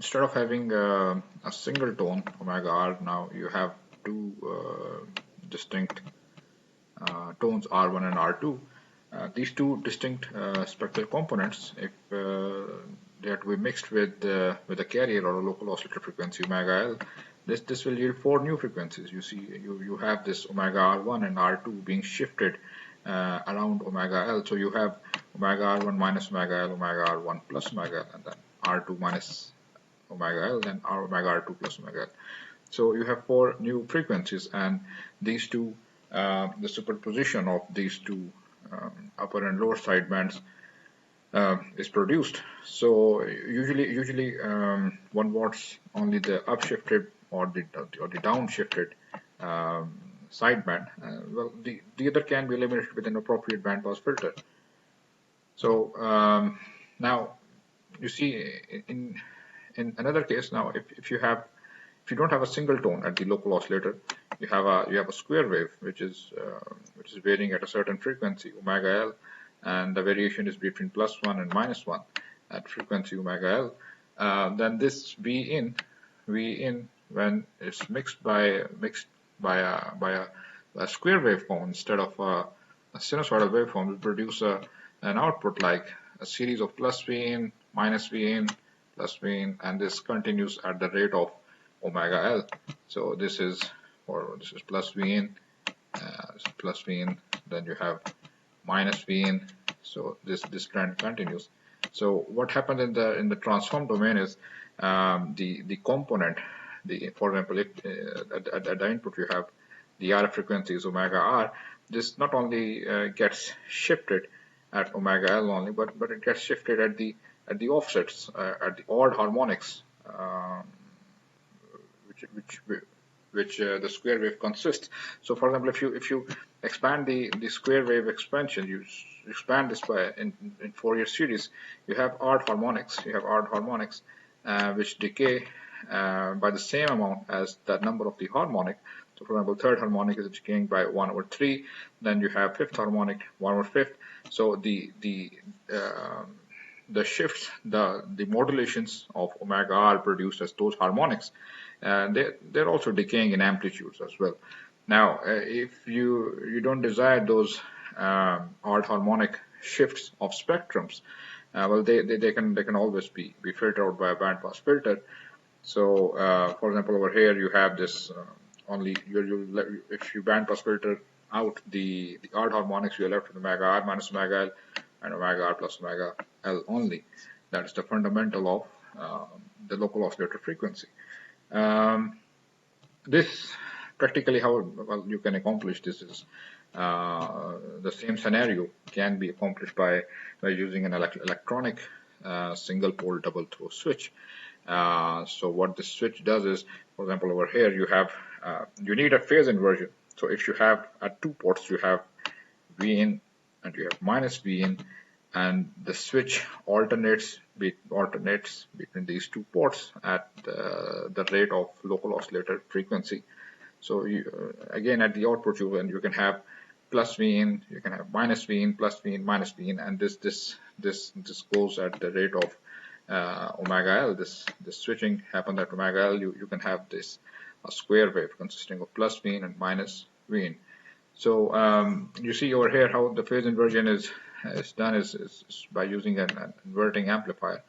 instead of having a single tone omega r, now you have two distinct tones R1 and R2. These two distinct spectral components, if they are to be mixed with a carrier or a local oscillator frequency omega L, this will yield four new frequencies. You see, you have this omega R1 and R2 being shifted around omega L. So you have omega R1 minus omega L, omega R1 plus omega L, and then R2 minus omega L, then omega R2 plus omega L. So you have four new frequencies, and these two, the superposition of these two upper and lower sidebands is produced. So usually one wants only the upshifted or the downshifted sideband. Well, the other can be eliminated with an appropriate bandpass filter. So now you see in another case, now if you don't have a single tone at the local oscillator, you have a square wave which is varying at a certain frequency omega L, and the variation is between +1 and -1 at frequency omega L. Then this V in when it's mixed by a square waveform instead of a sinusoidal waveform will produce an output like a series of plus V in, minus V in, plus V in, and this continues at the rate of omega L. So this is plus V in, plus V in, then you have minus V in. So this trend continues. So what happens in the transform domain is the component, for example, if at the input you have the RF frequency is omega R, this not only gets shifted at omega L only, but it gets shifted at the offsets, at the odd harmonics, which the square wave consists. So for example, if you expand the square wave expansion, you expand this by in Fourier series, you have odd harmonics. You have odd harmonics which decay by the same amount as the number of the harmonic. So for example, third harmonic is decaying by 1/3. Then you have fifth harmonic 1/5. So the shifts, the modulations of omega R produced as those harmonics, they're also decaying in amplitudes as well. Now, if you don't desire those odd harmonic shifts of spectrums, well, they can always be filtered out by a bandpass filter. So, for example, over here you have this only if you bandpass filter out the odd harmonics, you're left with omega R minus omega L and omega R plus omega L only. That is the fundamental of the local oscillator frequency. This practically how well you can accomplish this is the same scenario can be accomplished by using an electronic single pole double throw switch. So what this switch does is, for example, over here you have you need a phase inversion. So if you have at two ports, you have V in and you have minus V in, and the switch alternates between these two ports at the rate of local oscillator frequency. So again at the output you can have plus V in, you can have minus V in, plus V in, minus V in, and this goes at the rate of omega L. This switching happens at omega L. You can have this a square wave consisting of plus V in and minus V in. So you see over here how the phase inversion is done is by using an inverting amplifier.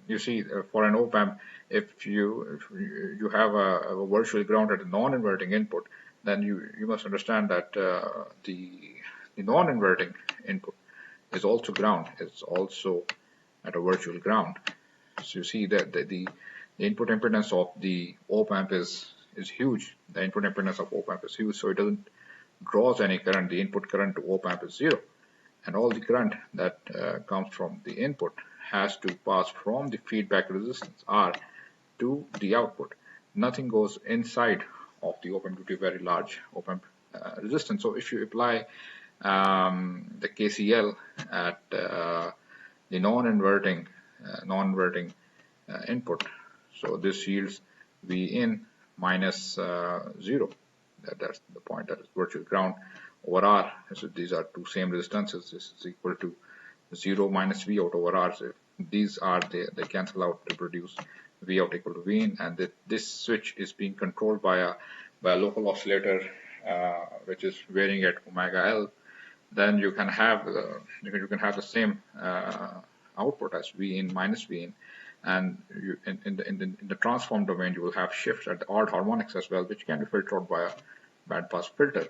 You see for an op-amp, if you have a virtual ground at a non-inverting input, then you must understand that the non-inverting input is also ground. It's also at a virtual ground. So you see that the input impedance of the op-amp is huge. The input impedance of op-amp is huge, so it doesn't draws any current. The input current to op-amp is 0, and all the current that comes from the input has to pass from the feedback resistance R to the output. Nothing goes inside of the op-amp due to a very large op-amp resistance. So if you apply the KCL at the non-inverting input, so this yields V in minus 0. That's the point, that is virtual ground over R. So these are two same resistances. This is equal to 0 minus V out over R. So these are they cancel out to produce V out equal to V in, and this switch is being controlled by a local oscillator which is varying at omega L. Then you can have you can have the same output as V in minus V in, and in the transform domain you will have shifts at the odd harmonics as well, which can be filtered out by a band pass filter.